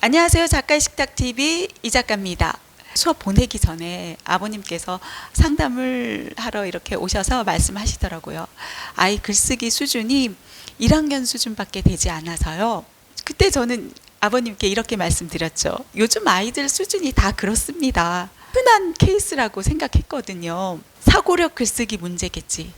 안녕하세요. 작가의 식탁TV 이 작가입니다. 수업 보내기 전에 아버님께서 상담을 하러 이렇게 오셔서 말씀하시더라고요. 아이 글쓰기 수준이 1학년 수준밖에 되지 않아서요. 그때 저는 아버님께 이렇게 말씀드렸죠. 요즘 아이들 수준이 다 그렇습니다. 흔한 케이스라고 생각했거든요. 사고력 글쓰기 문제겠지.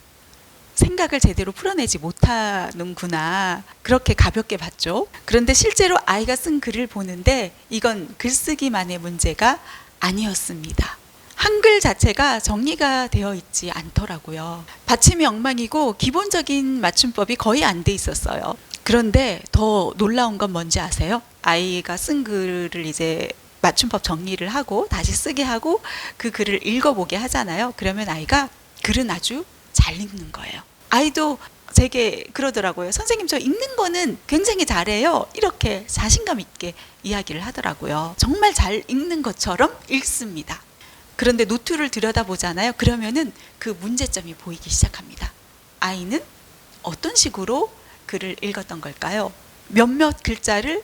생각을 제대로 풀어내지 못하는구나. 그렇게 가볍게 봤죠. 그런데 실제로 아이가 쓴 글을 보는데 이건 글쓰기만의 문제가 아니었습니다. 한글 자체가 정리가 되어 있지 않더라고요. 받침이 엉망이고 기본적인 맞춤법이 거의 안 돼 있었어요. 그런데 더 놀라운 건 뭔지 아세요? 아이가 쓴 글을 이제 맞춤법 정리를 하고 다시 쓰게 하고 그 글을 읽어보게 하잖아요. 그러면 아이가 글은 아주 잘 읽는 거예요. 아이도 제게 그러더라고요. 선생님, 저 읽는 거는 굉장히 잘해요. 이렇게 자신감 있게 이야기를 하더라고요. 정말 잘 읽는 것처럼 읽습니다. 그런데 노트를 들여다보잖아요. 그러면은 그 문제점이 보이기 시작합니다. 아이는 어떤 식으로 글을 읽었던 걸까요? 몇몇 글자를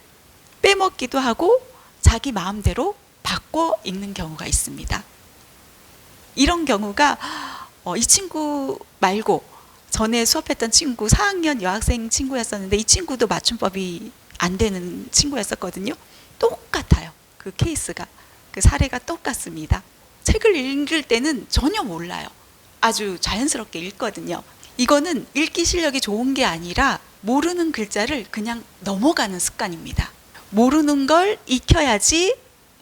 빼먹기도 하고 자기 마음대로 바꿔 읽는 경우가 있습니다. 이런 경우가 이 친구 말고 전에 수업했던 친구 4학년 여학생 친구였었는데 이 친구도 맞춤법이 안 되는 친구였었거든요. 똑같아요. 그 케이스가. 그 사례가 똑같습니다. 책을 읽을 때는 전혀 몰라요. 아주 자연스럽게 읽거든요. 이거는 읽기 실력이 좋은 게 아니라 모르는 글자를 그냥 넘어가는 습관입니다. 모르는 걸 익혀야지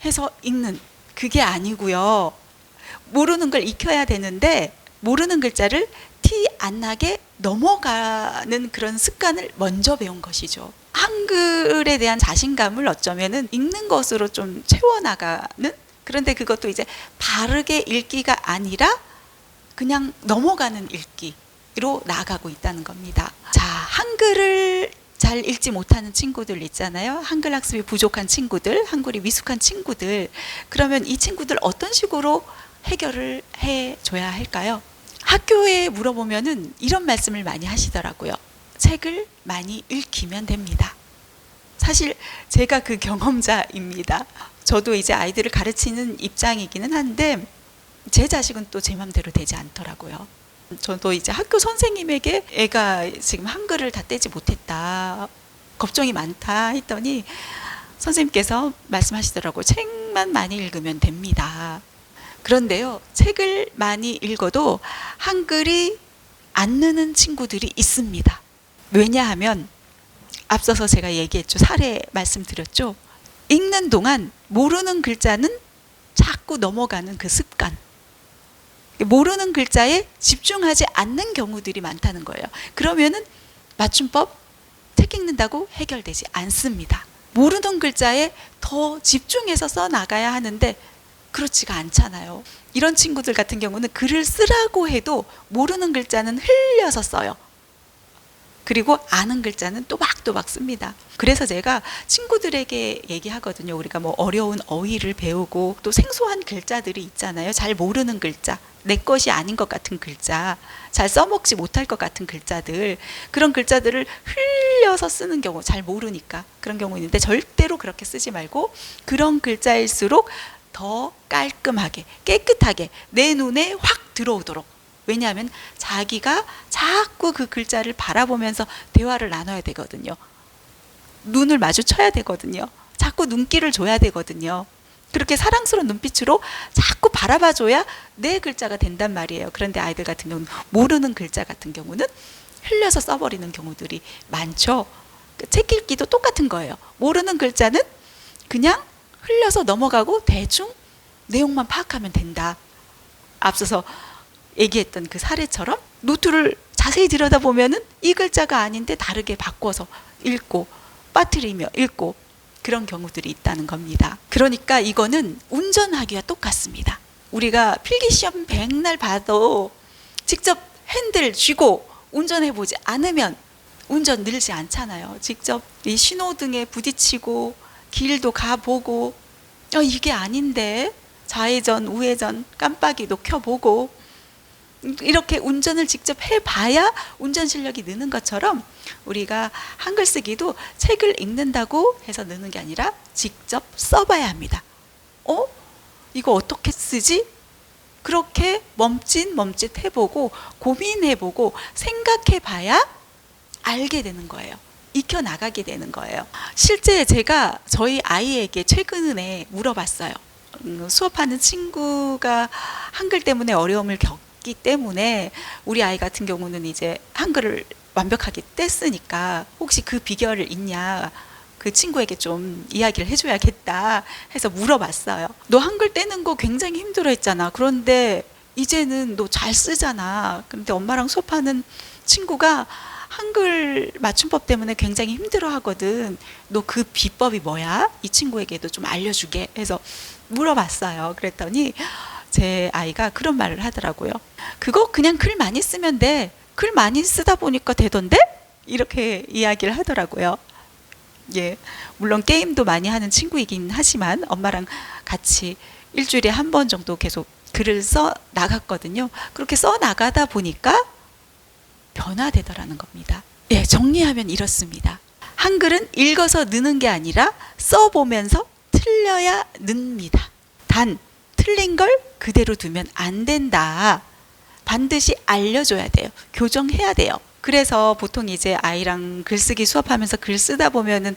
해서 읽는 그게 아니고요. 모르는 걸 익혀야 되는데 모르는 글자를 티 안 나게 넘어가는 그런 습관을 먼저 배운 것이죠. 한글에 대한 자신감을 어쩌면은 읽는 것으로 좀 채워나가는, 그런데 그것도 이제 바르게 읽기가 아니라 그냥 넘어가는 읽기로 나아가고 있다는 겁니다. 자, 한글을 잘 읽지 못하는 친구들 있잖아요. 한글 학습이 부족한 친구들, 한글이 미숙한 친구들. 그러면 이 친구들 어떤 식으로 해결을 해줘야 할까요? 학교에 물어보면은 이런 말씀을 많이 하시더라고요. 책을 많이 읽히면 됩니다. 사실 제가 그 경험자입니다. 저도 이제 아이들을 가르치는 입장이기는 한데 제 자식은 또 제 맘대로 되지 않더라고요. 저도 이제 학교 선생님에게 애가 지금 한글을 다 떼지 못했다, 걱정이 많다 했더니 선생님께서 말씀하시더라고요. 책만 많이 읽으면 됩니다. 그런데요, 책을 많이 읽어도 한글이 안 느는 친구들이 있습니다. 왜냐하면 앞서서 제가 얘기했죠. 사례 말씀드렸죠. 읽는 동안 모르는 글자는 자꾸 넘어가는 그 습관. 모르는 글자에 집중하지 않는 경우들이 많다는 거예요. 그러면은 맞춤법 책 읽는다고 해결되지 않습니다. 모르는 글자에 더 집중해서 써 나가야 하는데 그렇지가 않잖아요. 이런 친구들 같은 경우는 글을 쓰라고 해도 모르는 글자는 흘려서 써요. 그리고 아는 글자는 또박또박 씁니다. 그래서 제가 친구들에게 얘기하거든요. 우리가 뭐 어려운 어휘를 배우고 또 생소한 글자들이 있잖아요. 잘 모르는 글자, 내 것이 아닌 것 같은 글자, 잘 써먹지 못할 것 같은 글자들, 그런 글자들을 흘려서 쓰는 경우, 잘 모르니까 그런 경우 있는데 절대로 그렇게 쓰지 말고 그런 글자일수록 더 깔끔하게 깨끗하게 내 눈에 확 들어오도록. 왜냐하면 자기가 자꾸 그 글자를 바라보면서 대화를 나눠야 되거든요. 눈을 마주쳐야 되거든요. 자꾸 눈길을 줘야 되거든요. 그렇게 사랑스러운 눈빛으로 자꾸 바라봐줘야 내 글자가 된단 말이에요. 그런데 아이들 같은 경우는 모르는 글자 같은 경우는 흘려서 써버리는 경우들이 많죠. 책 읽기도 똑같은 거예요. 모르는 글자는 그냥 흘려서 넘어가고 대충 내용만 파악하면 된다. 앞서서 얘기했던 그 사례처럼 노트를 자세히 들여다보면은 이 글자가 아닌데 다르게 바꿔서 읽고 빠뜨리며 읽고 그런 경우들이 있다는 겁니다. 그러니까 이거는 운전하기와 똑같습니다. 우리가 필기시험 백날 봐도 직접 핸들 쥐고 운전해보지 않으면 운전 늘지 않잖아요. 직접 이 신호등에 부딪히고 길도 가보고 이게 아닌데 좌회전 우회전 깜빡이도 켜보고 이렇게 운전을 직접 해봐야 운전 실력이 느는 것처럼 우리가 한글 쓰기도 책을 읽는다고 해서 느는 게 아니라 직접 써봐야 합니다. 이거 어떻게 쓰지? 그렇게 멈칫 해보고 고민해보고 생각해봐야 알게 되는 거예요. 익혀나가게 되는 거예요. 실제 제가 저희 아이에게 최근에 물어봤어요. 수업하는 친구가 한글 때문에 어려움을 겪기 때문에 우리 아이 같은 경우는 이제 한글을 완벽하게 뗐으니까 혹시 그 비결을 있냐, 그 친구에게 좀 이야기를 해줘야겠다 해서 물어봤어요. 너 한글 떼는 거 굉장히 힘들어 했잖아. 그런데 이제는 너 잘 쓰잖아. 근데 엄마랑 수업하는 친구가 한글 맞춤법 때문에 굉장히 힘들어 하거든. 너 그 비법이 뭐야? 이 친구에게도 좀 알려주게 해서 물어봤어요. 그랬더니 제 아이가 그런 말을 하더라고요. 그거 그냥 글 많이 쓰면 돼. 글 많이 쓰다 보니까 되던데? 이렇게 이야기를 하더라고요. 예, 물론 게임도 많이 하는 친구이긴 하지만 엄마랑 같이 일주일에 한 번 정도 계속 글을 써 나갔거든요. 그렇게 써 나가다 보니까 변화되더라는 겁니다. 예, 정리하면 이렇습니다. 한글은 읽어서 느는 게 아니라 써보면서 틀려야 늡니다. 단, 틀린 걸 그대로 두면 안 된다. 반드시 알려줘야 돼요. 교정해야 돼요. 그래서 보통 이제 아이랑 글쓰기 수업하면서 글 쓰다 보면은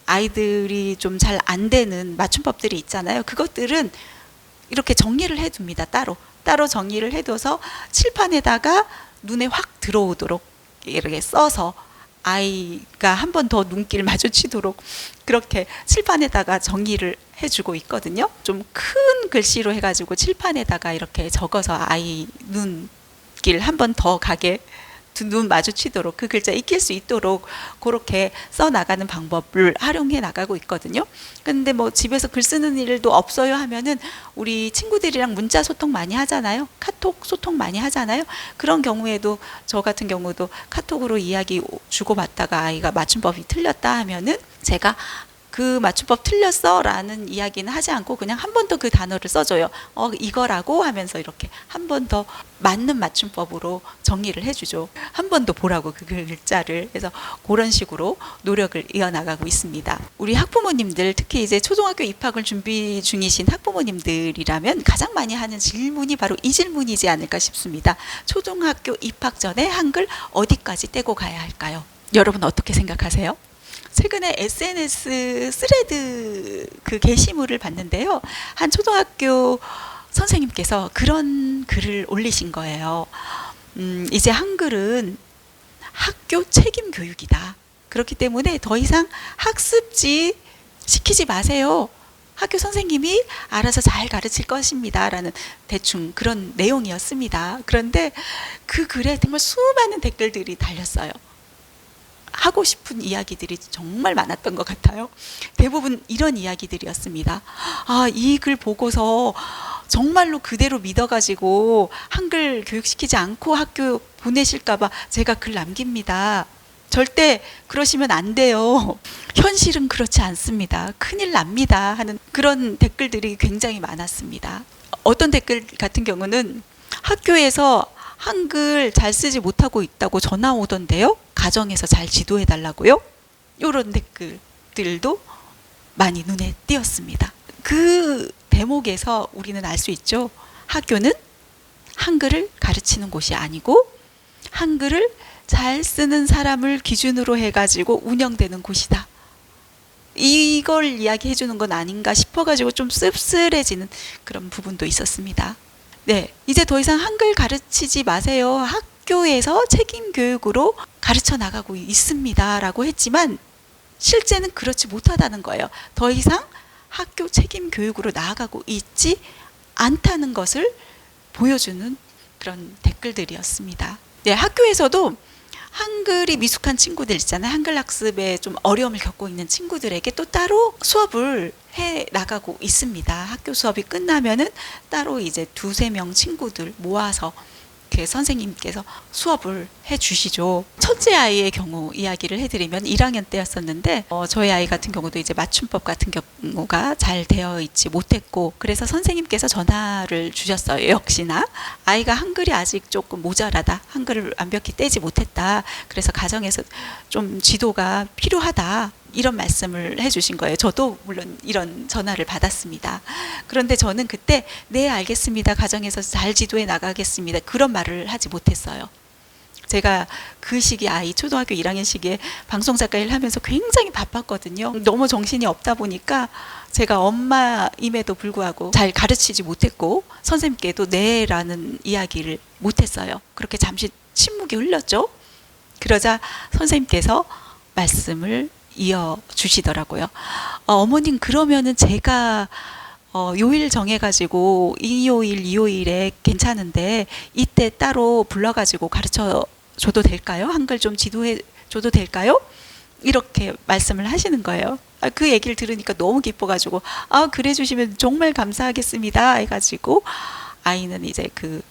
아이들이 좀 잘 안 되는 맞춤법들이 있잖아요. 그것들은 이렇게 정리를 해둡니다. 따로 정리를 해둬서 칠판에다가 눈에 확 들어오도록 이렇게 써서 아이가 한 번 더 눈길 마주치도록 그렇게 칠판에다가 정리를 해주고 있거든요. 좀 큰 글씨로 해가지고 칠판에다가 이렇게 적어서 아이 눈길 한 번 더 가게 눈 마주치도록 그 글자 익힐 수 있도록 그렇게 써 나가는 방법을 활용해 나가고 있거든요. 근데 뭐 집에서 글 쓰는 일도 없어요 하면은 우리 친구들이랑 문자 소통 많이 하잖아요. 카톡 소통 많이 하잖아요. 그런 경우에도 저 같은 경우도 카톡으로 이야기 주고받다가 아이가 맞춤법이 틀렸다 하면은 제가 그 맞춤법 틀렸어 라는 이야기는 하지 않고 그냥 한 번 더 그 단어를 써줘요. 이거라고 하면서 이렇게 한 번 더 맞는 맞춤법으로 정리를 해주죠. 한 번 더 보라고 그 글자를. 그래서 그런 식으로 노력을 이어나가고 있습니다. 우리 학부모님들 특히 이제 초등학교 입학을 준비 중이신 학부모님들이라면 가장 많이 하는 질문이 바로 이 질문이지 않을까 싶습니다. 초등학교 입학 전에 한글 어디까지 떼고 가야 할까요? 여러분 어떻게 생각하세요? 최근에 SNS 스레드 그 게시물을 봤는데요. 한 초등학교 선생님께서 그런 글을 올리신 거예요. 이제 한글은 학교 책임 교육이다. 그렇기 때문에 더 이상 학습지 시키지 마세요. 학교 선생님이 알아서 잘 가르칠 것입니다. 라는 대충 그런 내용이었습니다. 그런데 그 글에 정말 수많은 댓글들이 달렸어요. 하고 싶은 이야기들이 정말 많았던 것 같아요. 대부분 이런 이야기들이었습니다. 이 글 보고서 정말로 그대로 믿어가지고 한글 교육시키지 않고 학교 보내실까봐 제가 글 남깁니다. 절대 그러시면 안 돼요. 현실은 그렇지 않습니다. 큰일 납니다. 하는 그런 댓글들이 굉장히 많았습니다. 어떤 댓글 같은 경우는 학교에서 한글 잘 쓰지 못하고 있다고 전화 오던데요. 가정에서 잘 지도해 달라고요. 이런 댓글들도 많이 눈에 띄었습니다. 그 대목에서 우리는 알 수 있죠. 학교는 한글을 가르치는 곳이 아니고 한글을 잘 쓰는 사람을 기준으로 해가지고 운영되는 곳이다. 이걸 이야기해 주는 건 아닌가 싶어가지고 좀 씁쓸해지는 그런 부분도 있었습니다. 네, 이제 더 이상 한글 가르치지 마세요. 학교에서 책임 교육으로 가르쳐 나가고 있습니다. 라고 했지만 실제는 그렇지 못하다는 거예요. 더 이상 학교 책임 교육으로 나아가고 있지 않다는 것을 보여주는 그런 댓글들이었습니다. 네, 학교에서도 한글이 미숙한 친구들 있잖아요. 한글 학습에 좀 어려움을 겪고 있는 친구들에게 또 따로 수업을 해 나가고 있습니다. 학교 수업이 끝나면은 따로 이제 2-3명 친구들 모아서 그렇게 선생님께서 수업을 해주시죠. 첫째 아이의 경우 이야기를 해드리면 1학년 때였었는데 저희 아이 같은 경우도 이제 맞춤법 같은 경우가 잘 되어 있지 못했고, 그래서 선생님께서 전화를 주셨어요. 역시나 아이가 한글이 아직 조금 모자라다, 한글을 완벽히 떼지 못했다, 그래서 가정에서 좀 지도가 필요하다, 이런 말씀을 해주신 거예요. 저도 물론 이런 전화를 받았습니다. 그런데 저는 그때 네 알겠습니다, 가정에서 잘 지도해 나가겠습니다, 그런 말을 하지 못했어요. 제가 그 시기 아이 초등학교 1학년 시기에 방송작가 일 하면서 굉장히 바빴거든요. 너무 정신이 없다 보니까 제가 엄마임에도 불구하고 잘 가르치지 못했고 선생님께도 네라는 이야기를 못했어요. 그렇게 잠시 침묵이 흘렀죠. 그러자 선생님께서 말씀을 이어주시더라고요. 어머님, 그러면은 제가 요일 정해가지고 일요일, 일요일에 괜찮은데 이때 따로 불러가지고 가르쳐 줘도 될까요? 한글 좀 지도해 줘도 될까요? 이렇게 말씀을 하시는 거예요. 그 얘기를 들으니까 너무 기뻐가지고 그래 주시면 정말 감사하겠습니다 해가지고 아이는 이제 그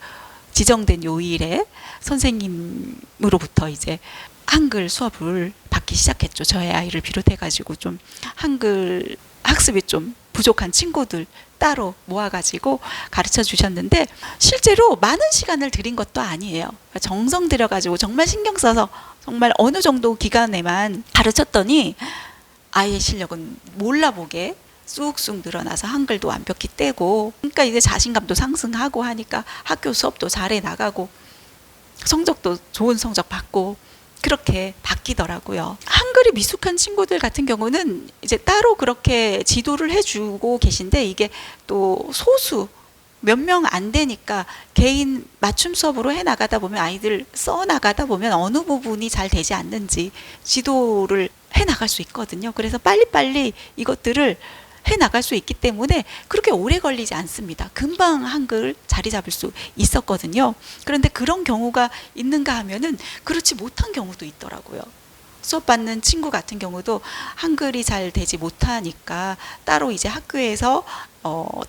지정된 요일에 선생님으로부터 이제 한글 수업을 받기 시작했죠. 저의 아이를 비롯해가지고 좀 한글 학습이 좀 부족한 친구들 따로 모아가지고 가르쳐 주셨는데, 실제로 많은 시간을 들인 것도 아니에요. 정성 들여가지고 정말 신경 써서 정말 어느 정도 기간에만 가르쳤더니 아이의 실력은 몰라보게 쑥쑥 늘어나서 한글도 완벽히 떼고, 그러니까 이제 자신감도 상승하고 하니까 학교 수업도 잘해 나가고 성적도 좋은 성적 받고 그렇게 바뀌더라고요. 한글이 미숙한 친구들 같은 경우는 이제 따로 그렇게 지도를 해주고 계신데, 이게 또 소수 몇 명 안 되니까 개인 맞춤 수업으로 해 나가다 보면, 아이들 써 나가다 보면 어느 부분이 잘 되지 않는지 지도를 해 나갈 수 있거든요. 그래서 빨리빨리 이것들을 해 나갈 수 있기 때문에 그렇게 오래 걸리지 않습니다. 금방 한글 자리 잡을 수 있었거든요. 그런데 그런 경우가 있는가 하면은 그렇지 못한 경우도 있더라고요. 수업 받는 친구 같은 경우도 한글이 잘 되지 못하니까 따로 이제 학교에서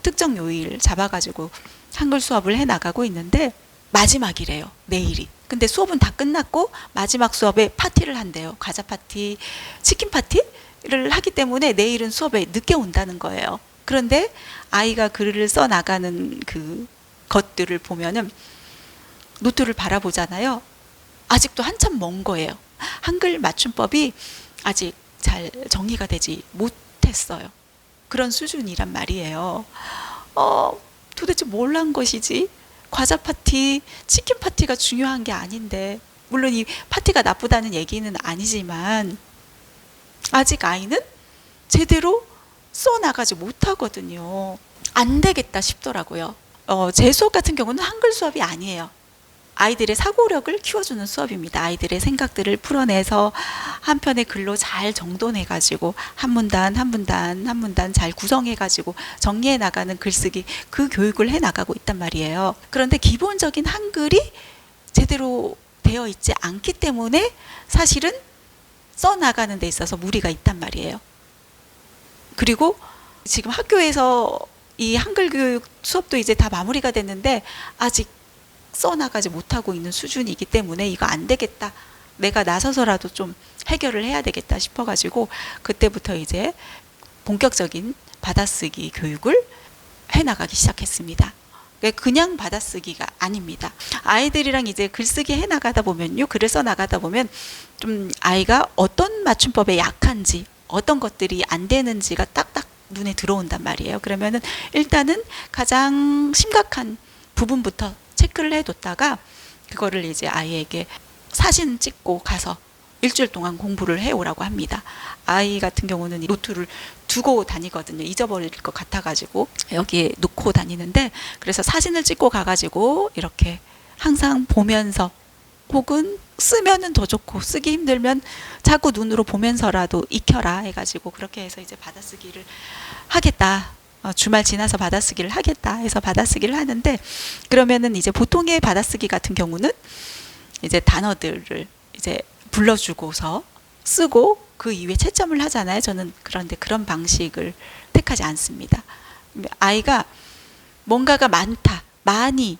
특정 요일 잡아가지고 한글 수업을 해 나가고 있는데, 마지막이래요, 내일이. 근데 수업은 다 끝났고 마지막 수업에 파티를 한대요. 과자 파티, 치킨 파티를 하기 때문에 내일은 수업에 늦게 온다는 거예요. 그런데 아이가 글을 써 나가는 그 것들을 보면은 노트를 바라보잖아요. 아직도 한참 먼 거예요. 한글 맞춤법이 아직 잘 정리가 되지 못했어요. 그런 수준이란 말이에요. 도대체 뭘 한 것이지? 과자 파티, 치킨 파티가 중요한 게 아닌데, 물론 이 파티가 나쁘다는 얘기는 아니지만 아직 아이는 제대로 써나가지 못하거든요. 안 되겠다 싶더라고요. 제 수업 같은 경우는 한글 수업이 아니에요. 아이들의 사고력을 키워주는 수업입니다. 아이들의 생각들을 풀어내서 한 편의 글로 잘 정돈해가지고 한 문단 한 문단 한 문단 잘 구성해가지고 정리해 나가는 글쓰기, 그 교육을 해 나가고 있단 말이에요. 그런데 기본적인 한글이 제대로 되어 있지 않기 때문에 사실은 써나가는 데 있어서 무리가 있단 말이에요. 그리고 지금 학교에서 이 한글 교육 수업도 이제 다 마무리가 됐는데 아직 써나가지 못하고 있는 수준이기 때문에 이거 안 되겠다, 내가 나서서라도 좀 해결을 해야 되겠다 싶어가지고 그때부터 이제 본격적인 받아쓰기 교육을 해나가기 시작했습니다. 그냥 받아쓰기가 아닙니다. 아이들이랑 이제 글쓰기 해나가다 보면요, 글을 써나가다 보면 좀 아이가 어떤 맞춤법에 약한지, 어떤 것들이 안 되는지가 딱딱 눈에 들어온단 말이에요. 그러면은 일단은 가장 심각한 부분부터 체크를 해뒀다가 그거를 이제 아이에게 사진 찍고 가서 일주일 동안 공부를 해오라고 합니다. 아이 같은 경우는 노트를 두고 다니거든요. 잊어버릴 것 같아가지고 여기에 놓고 다니는데, 그래서 사진을 찍고 가가지고 이렇게 항상 보면서, 혹은 쓰면은 더 좋고 쓰기 힘들면 자꾸 눈으로 보면서라도 익혀라 해가지고 그렇게 해서 이제 받아쓰기를 하겠다, 주말 지나서 받아쓰기를 하겠다 해서 받아쓰기를 하는데, 그러면은 이제 보통의 받아쓰기 같은 경우는 이제 단어들을 이제 불러주고서 쓰고 그 이후에 채점을 하잖아요. 저는 그런데 그런 방식을 택하지 않습니다. 아이가 뭔가가 많다, 많이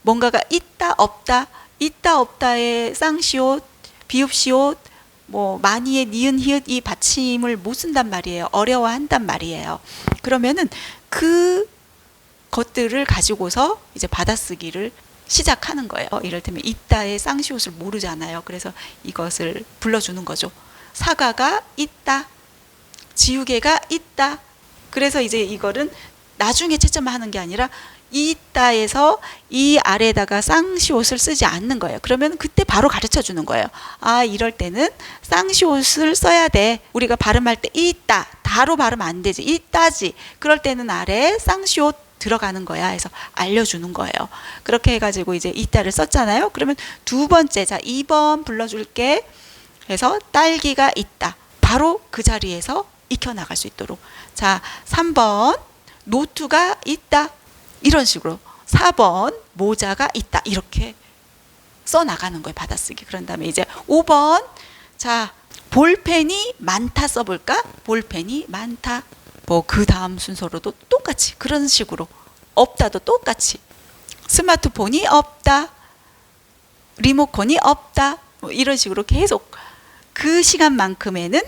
뭔가가 있다 없다, 있다 없다의 쌍시옷, 비읍시옷, 뭐 많이의 니은 히읗 이 받침을 못 쓴단 말이에요. 어려워한단 말이에요. 그러면은 그 것들을 가지고서 이제 받아쓰기를 시작하는 거예요. 이를테면 있다의 쌍시옷을 모르잖아요. 그래서 이것을 불러주는 거죠. 사과가 있다, 지우개가 있다. 그래서 이제 이거는 나중에 채점하는 게 아니라 있다에서 이 아래에다가 쌍시옷을 쓰지 않는 거예요. 그러면 그때 바로 가르쳐 주는 거예요. 아, 이럴 때는 쌍시옷을 써야 돼. 우리가 발음할 때 있다, 다로 발음 안 되지. 있다지. 그럴 때는 아래에 쌍시옷 들어가는 거야 해서 알려주는 거예요. 그렇게 해가지고 이제 있다를 썼잖아요. 그러면 두 번째, 자 2번 불러줄게 해서 딸기가 있다. 바로 그 자리에서 익혀나갈 수 있도록. 자 3번 노트가 있다. 이런 식으로. 4번 모자가 있다. 이렇게 써나가는 거예요. 받아쓰기. 그런 다음에 이제 5번 자 볼펜이 많다 써볼까? 볼펜이 많다. 뭐 그 다음 순서로도 똑같이 그런 식으로. 없다도 똑같이. 스마트폰이 없다. 리모컨이 없다. 뭐 이런 식으로 계속 그 시간만큼에는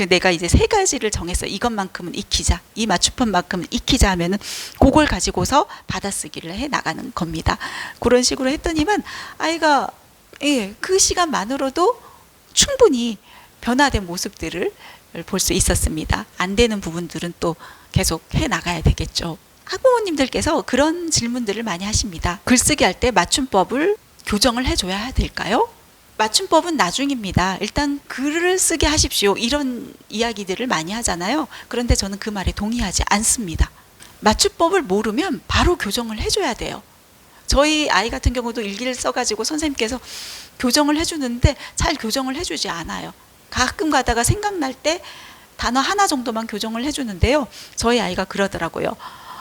내가 이제 세 가지를 정했어. 이것만큼은 익히자. 이 맞춤법만큼은 익히자 하면은 그걸 가지고서 받아쓰기를 해 나가는 겁니다. 그런 식으로 했더니만 아이가 그 시간만으로도 충분히 변화된 모습들을 볼 수 있었습니다. 안 되는 부분들은 또 계속 해 나가야 되겠죠. 학부모님들께서 그런 질문들을 많이 하십니다. 글쓰기 할 때 맞춤법을 교정을 해줘야 될까요? 맞춤법은 나중입니다. 일단 글을 쓰게 하십시오. 이런 이야기들을 많이 하잖아요. 그런데 저는 그 말에 동의하지 않습니다. 맞춤법을 모르면 바로 교정을 해줘야 돼요. 저희 아이 같은 경우도 일기를 써가지고 선생님께서 교정을 해주는데 잘 교정을 해주지 않아요. 가끔 가다가 생각날 때 단어 하나 정도만 교정을 해주는데요. 저희 아이가 그러더라고요.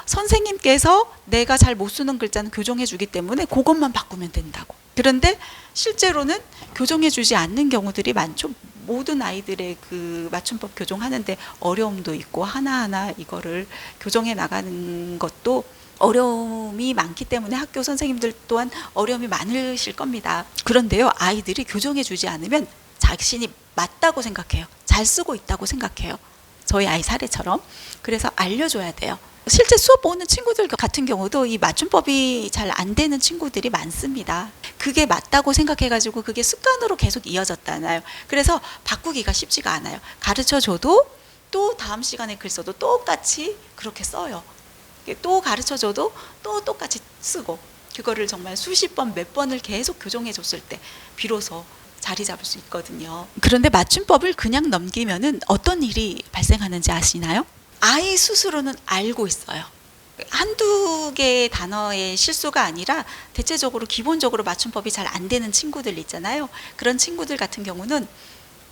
선생님께서 내가 잘 못 쓰는 글자는 교정해 주기 때문에 그것만 바꾸면 된다고. 그런데 실제로는 교정해 주지 않는 경우들이 많죠. 모든 아이들의 그 맞춤법 교정하는데 어려움도 있고 하나하나 이거를 교정해 나가는 것도 어려움이 많기 때문에 학교 선생님들 또한 어려움이 많으실 겁니다. 그런데요, 아이들이 교정해 주지 않으면 자신이 맞다고 생각해요. 잘 쓰고 있다고 생각해요. 저희 아이 사례처럼. 그래서 알려줘야 돼요. 실제 수업 보는 친구들 같은 경우도 이 맞춤법이 잘 안 되는 친구들이 많습니다. 그게 맞다고 생각해가지고 그게 습관으로 계속 이어졌잖아요. 그래서 바꾸기가 쉽지가 않아요. 가르쳐줘도 또 다음 시간에 글 써도 똑같이 그렇게 써요. 또 가르쳐줘도 또 똑같이 쓰고, 그거를 정말 수십 번, 몇 번을 계속 교정해 줬을 때 비로소 자리 잡을 수 있거든요. 그런데 맞춤법을 그냥 넘기면은 어떤 일이 발생하는지 아시나요? 아이 스스로는 알고 있어요. 한두 개의 단어의 실수가 아니라 대체적으로 기본적으로 맞춤법이 잘 안 되는 친구들 있잖아요. 그런 친구들 같은 경우는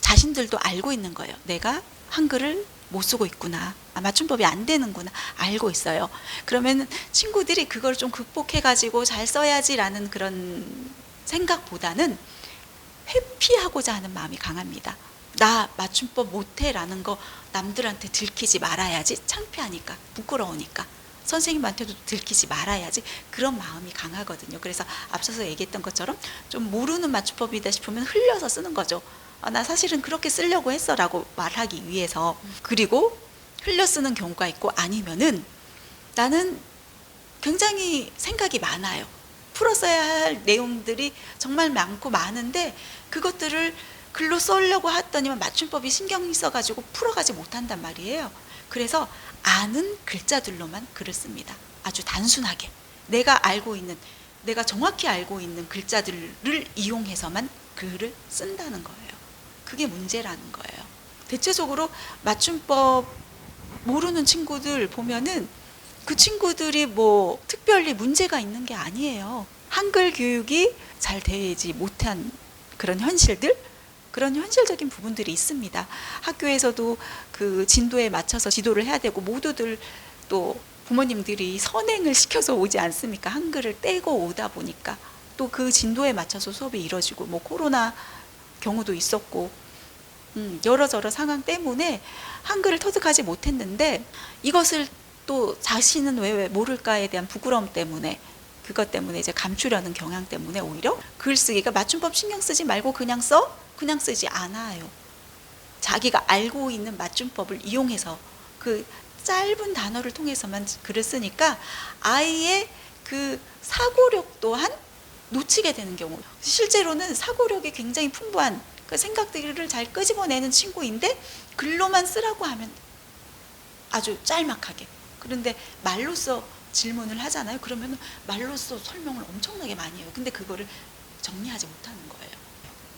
자신들도 알고 있는 거예요. 내가 한글을 못 쓰고 있구나. 맞춤법이 안 되는구나. 알고 있어요. 그러면 친구들이 그걸 좀 극복해가지고 잘 써야지라는 그런 생각보다는 회피하고자 하는 마음이 강합니다. 나 맞춤법 못해라는 거 남들한테 들키지 말아야지. 창피하니까, 부끄러우니까. 선생님한테도 들키지 말아야지. 그런 마음이 강하거든요. 그래서 앞서서 얘기했던 것처럼 좀 모르는 맞춤법이다 싶으면 흘려서 쓰는 거죠. 나 사실은 그렇게 쓰려고 했어 라고 말하기 위해서. 그리고 흘려 쓰는 경우가 있고, 아니면은 나는 굉장히 생각이 많아요. 풀었어야 할 내용들이 정말 많고 많은데 그것들을 글로 쓰려고 했더니만 맞춤법이 신경이 써가지고 풀어가지 못한단 말이에요. 그래서 아는 글자들로만 글을 씁니다. 아주 단순하게 내가 알고 있는, 내가 정확히 알고 있는 글자들을 이용해서만 글을 쓴다는 거예요. 그게 문제라는 거예요. 대체적으로 맞춤법 모르는 친구들 보면은 그 친구들이 뭐 특별히 문제가 있는 게 아니에요. 한글 교육이 잘 되지 못한 그런 현실들, 그런 현실적인 부분들이 있습니다. 학교에서도 그 진도에 맞춰서 지도를 해야 되고, 모두들 또 부모님들이 선행을 시켜서 오지 않습니까? 한글을 떼고 오다 보니까 또 그 진도에 맞춰서 수업이 이루어지고, 뭐 코로나 경우도 있었고, 여러저러 상황 때문에 한글을 터득하지 못했는데, 이것을 또 자신은 왜 모를까에 대한 부끄러움 때문에 그것 때문에 이제 감추려는 경향 때문에 오히려 글쓰기가 맞춤법 신경 쓰지 말고 그냥 그냥 쓰지 않아요. 자기가 알고 있는 맞춤법을 이용해서 그 짧은 단어를 통해서만 글을 쓰니까 아이의 그 사고력 또한 놓치게 되는 경우. 실제로는 사고력이 굉장히 풍부한 그 생각들을 잘 끄집어내는 친구인데 글로만 쓰라고 하면 아주 짤막하게. 그런데 말로써 질문을 하잖아요. 그러면 말로써 설명을 엄청나게 많이 해요. 근데 그거를 정리하지 못하는 거예요.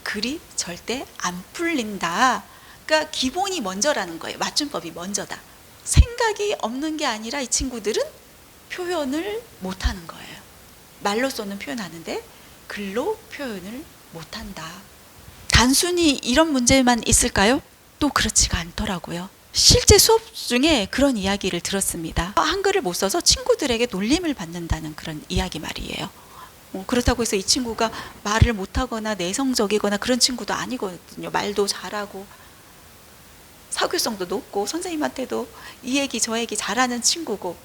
글이 절대 안 풀린다. 그러니까 기본이 먼저라는 거예요. 맞춤법이 먼저다. 생각이 없는 게 아니라 이 친구들은 표현을 못하는 거예요. 말로써는 표현하는데 글로 표현을 못한다. 단순히 이런 문제만 있을까요? 또 그렇지가 않더라고요. 실제 수업 중에 그런 이야기를 들었습니다. 한글을 못 써서 친구들에게 놀림을 받는다는 그런 이야기 말이에요. 그렇다고 해서 이 친구가 말을 못하거나 내성적이거나 그런 친구도 아니거든요. 말도 잘하고 사교성도 높고 선생님한테도 이 얘기 저 얘기 잘하는 친구고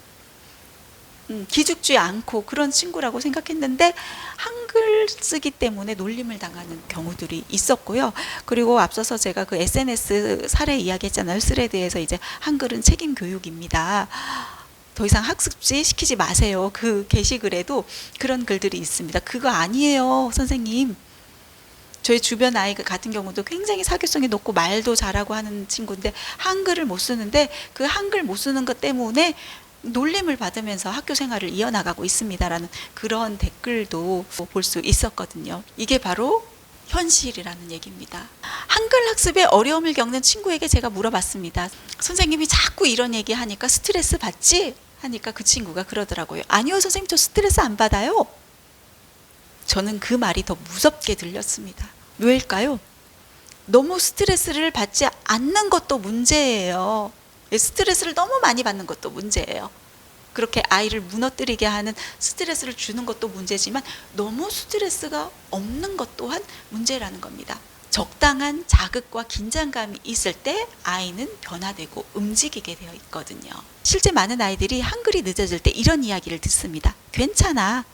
기죽지 않고 그런 친구라고 생각했는데 한글 쓰기 때문에 놀림을 당하는 경우들이 있었고요. 그리고 앞서서 제가 그 SNS 사례 이야기했잖아요. 스레드에서 이제 한글은 책임 교육입니다. 더 이상 학습지 시키지 마세요. 그 게시글에도 그런 글들이 있습니다. 그거 아니에요, 선생님. 저희 주변 아이 같은 경우도 굉장히 사교성이 높고 말도 잘하고 하는 친구인데 한글을 못 쓰는데 그 한글 못 쓰는 것 때문에 놀림을 받으면서 학교 생활을 이어나가고 있습니다라는 그런 댓글도 볼 수 있었거든요. 이게 바로 현실이라는 얘기입니다. 한글 학습에 어려움을 겪는 친구에게 제가 물어봤습니다. 선생님이 자꾸 이런 얘기 하니까 스트레스 받지? 하니까 그 친구가 그러더라고요. 아니요, 선생님, 저 스트레스 안 받아요. 저는 그 말이 더 무섭게 들렸습니다. 왜일까요? 너무 스트레스를 받지 않는 것도 문제예요. 스트레스를 너무 많이 받는 것도 문제예요. 그렇게 아이를 무너뜨리게 하는 스트레스를 주는 것도 문제지만 너무 스트레스가 없는 것 또한 문제라는 겁니다. 적당한 자극과 긴장감이 있을 때 아이는 변화되고 움직이게 되어 있거든요. 실제 많은 아이들이 한글이 늦어질 때 이런 이야기를 듣습니다. 괜찮아.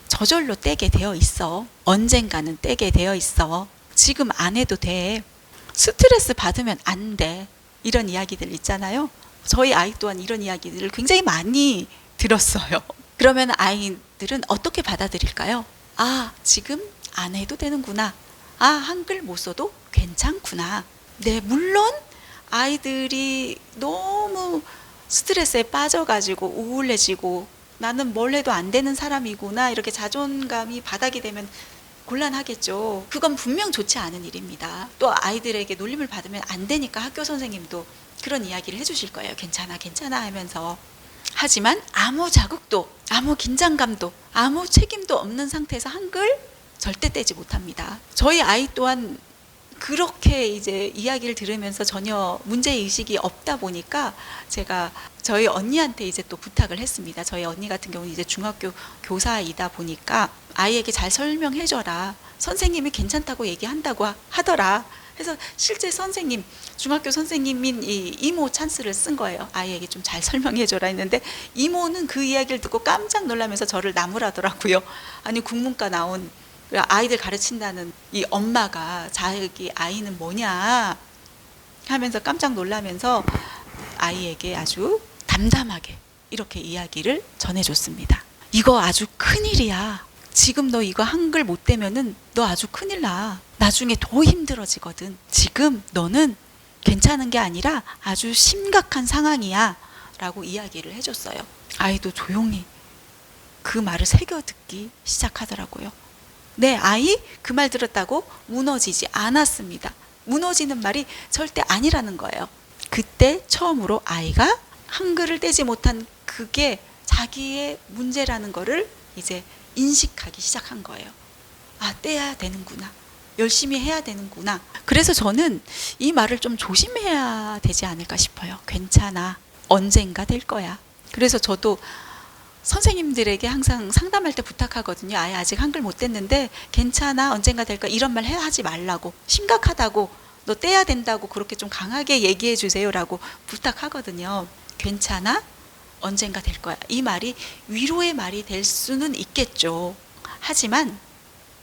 저절로 떼게 되어 있어. 언젠가는 떼게 되어 있어. 지금 안 해도 돼. 스트레스 받으면 안 돼. 이런 이야기들 있잖아요. 저희 아이 또한 이런 이야기들을 굉장히 많이 들었어요. 그러면 아이들은 어떻게 받아들일까요? 아, 지금 안 해도 되는구나. 아, 한글 못 써도 괜찮구나. 네, 물론 아이들이 너무 스트레스에 빠져가지고 우울해지고 나는 뭘 해도 안 되는 사람이구나 이렇게 자존감이 바닥이 되면 곤란하겠죠. 그건 분명 좋지 않은 일입니다. 또 아이들에게 놀림을 받으면 안 되니까 학교 선생님도 그런 이야기를 해주실 거예요. 괜찮아, 괜찮아 하면서. 하지만 아무 자극도, 아무 긴장감도, 아무 책임도 없는 상태에서 한글 절대 떼지 못합니다. 저희 아이 또한 그렇게 이제 이야기를 들으면서 전혀 문제의식이 없다 보니까 제가 저희 언니한테 이제 또 부탁을 했습니다. 저희 언니 같은 경우는 이제 중학교 교사이다 보니까 아이에게 잘 설명해줘라. 선생님이 괜찮다고 얘기한다고 하더라. 그래서 실제 선생님, 중학교 선생님인 이 이모 찬스를 쓴 거예요. 아이에게 좀 잘 설명해줘라 했는데 이모는 그 이야기를 듣고 깜짝 놀라면서 저를 나무라더라고요. 아니 국문과 나온 아이들 가르친다는 이 엄마가 자기 아이는 뭐냐 하면서 깜짝 놀라면서 아이에게 아주 담담하게 이렇게 이야기를 전해줬습니다. 이거 아주 큰일이야. 지금 너 이거 한글 못 떼면은 너 아주 큰일 나. 나중에 더 힘들어지거든. 지금 너는 괜찮은 게 아니라 아주 심각한 상황이야 라고 이야기를 해줬어요. 아이도 조용히 그 말을 새겨 듣기 시작하더라고요. 내 아이 그 말 들었다고 무너지지 않았습니다. 무너지는 말이 절대 아니라는 거예요. 그때 처음으로 아이가 한글을 떼지 못한 그게 자기의 문제라는 거를 이제 인식하기 시작한 거예요. 아, 떼야 되는구나. 열심히 해야 되는구나. 그래서 저는 이 말을 좀 조심해야 되지 않을까 싶어요. 괜찮아. 언젠가 될 거야. 그래서 저도 선생님들에게 항상 상담할 때 부탁하거든요. 아예 아직 한글 못 뗐는데 괜찮아, 언젠가 될까, 이런 말 하지 말라고. 심각하다고, 너 떼야 된다고 그렇게 좀 강하게 얘기해 주세요라고 부탁하거든요. 괜찮아, 언젠가 될 거야. 이 말이 위로의 말이 될 수는 있겠죠. 하지만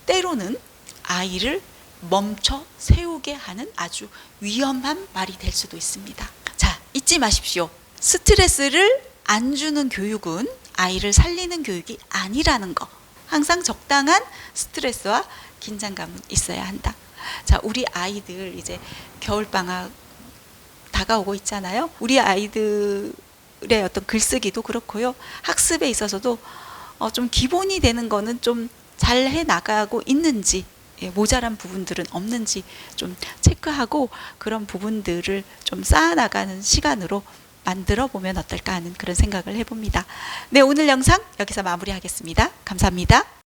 때로는 아이를 멈춰 세우게 하는 아주 위험한 말이 될 수도 있습니다. 자, 잊지 마십시오. 스트레스를 안 주는 교육은 아이를 살리는 교육이 아니라는 거. 항상 적당한 스트레스와 긴장감은 있어야 한다. 자, 우리 아이들 이제 겨울방학 다가오고 있잖아요. 우리 아이들의 어떤 글쓰기도 그렇고요. 학습에 있어서도 좀 기본이 되는 거는 좀 잘 해 나가고 있는지, 모자란 부분들은 없는지 좀 체크하고 그런 부분들을 좀 쌓아나가는 시간으로 만들어 보면 어떨까 하는 그런 생각을 해봅니다. 네, 오늘 영상 여기서 마무리하겠습니다. 감사합니다.